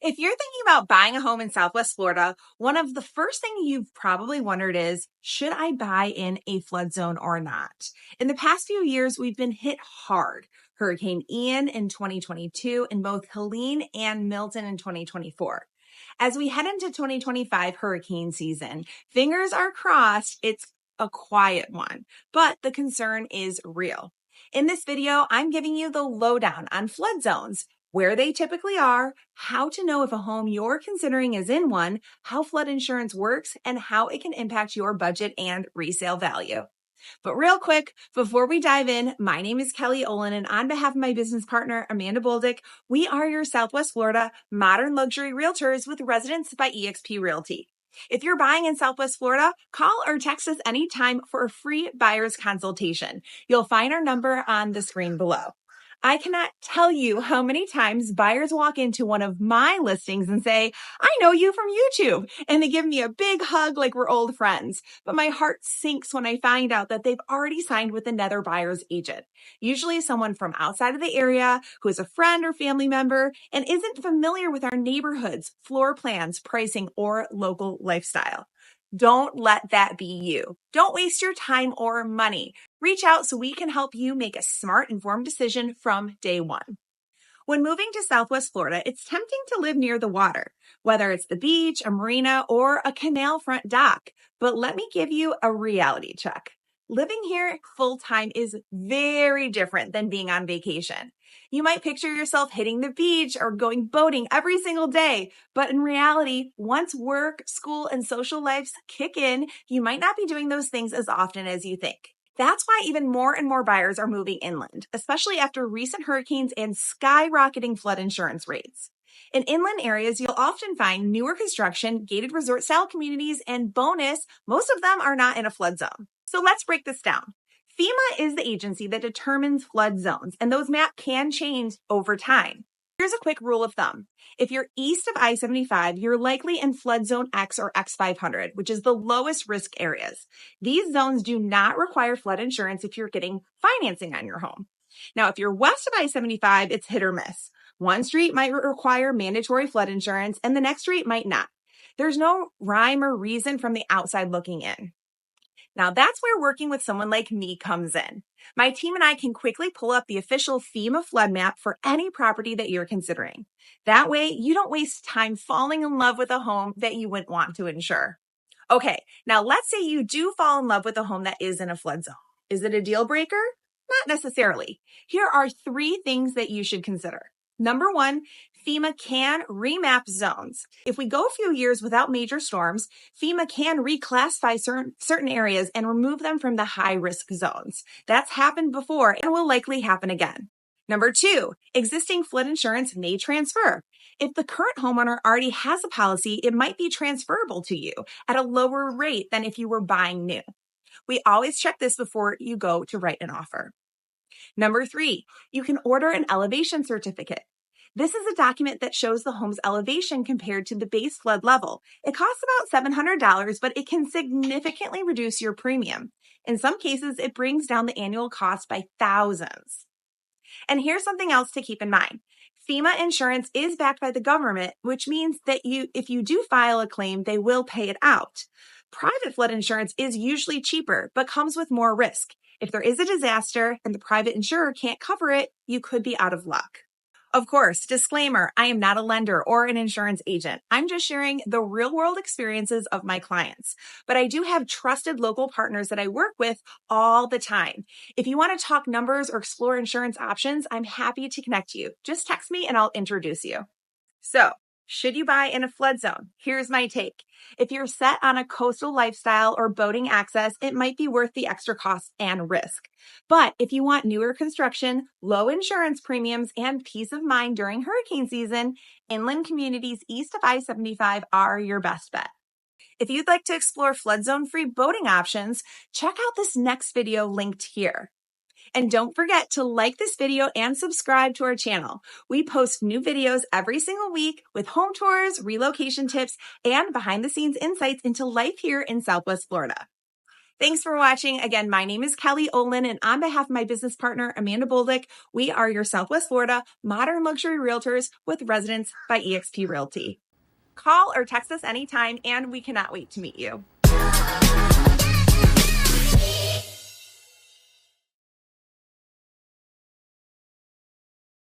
If you're thinking about buying a home in Southwest Florida, one of the first things you've probably wondered is, should I buy in a flood zone or not? In the past few years, we've been hit hard. Hurricane Ian in 2022 and both Helene and Milton in 2024. As we head into 2025 hurricane season, fingers are crossed it's a quiet one, but the concern is real. In this video, I'm giving you the lowdown on flood zones, where they typically are, how to know if a home you're considering is in one, how flood insurance works, and how it can impact your budget and resale value. But real quick, before we dive in, my name is Kelly Olin, and on behalf of my business partner, Amanda Boldick, we are your Southwest Florida modern luxury realtors with Residence by eXp Realty. If you're buying in Southwest Florida, call or text us anytime for a free buyer's consultation. You'll find our number on the screen below. I cannot tell you how many times buyers walk into one of my listings and say, I know you from YouTube. And they give me a big hug like we're old friends. But my heart sinks when I find out that they've already signed with another buyer's agent. Usually someone from outside of the area who is a friend or family member and isn't familiar with our neighborhoods, floor plans, pricing, or local lifestyle. Don't let that be you. Don't waste your time or money. Reach out so we can help you make a smart, informed decision from day one. When moving to Southwest Florida, it's tempting to live near the water, whether it's the beach, a marina, or a canal front dock. But let me give you a reality check. Living here full-time is very different than being on vacation. You might picture yourself hitting the beach or going boating every single day, but in reality, once work, school, and social lives kick in, you might not be doing those things as often as you think. That's why even more and more buyers are moving inland, especially after recent hurricanes and skyrocketing flood insurance rates. In inland areas, you'll often find newer construction, gated resort-style communities, and bonus, most of them are not in a flood zone. So let's break this down. FEMA is the agency that determines flood zones, and those maps can change over time. Here's a quick rule of thumb. If you're east of I-75, you're likely in flood zone X or X500, which is the lowest risk areas. These zones do not require flood insurance if you're getting financing on your home. Now, if you're west of I-75, it's hit or miss. One street might require mandatory flood insurance, and the next street might not. There's no rhyme or reason from the outside looking in. Now, that's where working with someone like me comes in. My team and I can quickly pull up the official FEMA flood map for any property that you're considering. That way, you don't waste time falling in love with a home that you wouldn't want to insure. Okay, now let's say you do fall in love with a home that is in a flood zone. Is it a deal breaker? Not necessarily. Here are 3 things that you should consider. Number 1, FEMA can remap zones. If we go a few years without major storms, FEMA can reclassify certain areas and remove them from the high-risk zones. That's happened before and will likely happen again. Number 2, existing flood insurance may transfer. If the current homeowner already has a policy, it might be transferable to you at a lower rate than if you were buying new. We always check this before you go to write an offer. Number 3, you can order an elevation certificate. This is a document that shows the home's elevation compared to the base flood level. It costs about $700, but it can significantly reduce your premium. In some cases, it brings down the annual cost by thousands. And here's something else to keep in mind. FEMA insurance is backed by the government, which means that if you do file a claim, they will pay it out. Private flood insurance is usually cheaper, but comes with more risk. If there is a disaster and the private insurer can't cover it, you could be out of luck. Of course, disclaimer, I am not a lender or an insurance agent. I'm just sharing the real-world experiences of my clients. But I do have trusted local partners that I work with all the time. If you want to talk numbers or explore insurance options, I'm happy to connect you. Just text me and I'll introduce you. So, should you buy in a flood zone? Here's my take. If you're set on a coastal lifestyle or boating access, it might be worth the extra cost and risk. But if you want newer construction, low insurance premiums, and peace of mind during hurricane season, inland communities east of I-75 are your best bet. If you'd like to explore flood zone-free boating options, check out this next video linked here. And don't forget to like this video and subscribe to our channel. We post new videos every single week with home tours, relocation tips, and behind-the-scenes insights into life here in Southwest Florida. Thanks for watching. Again, my name is Kelly Olin, and on behalf of my business partner, Amanda Boldick, we are your Southwest Florida modern luxury realtors with Residence by eXp Realty. Call or text us anytime, and we cannot wait to meet you.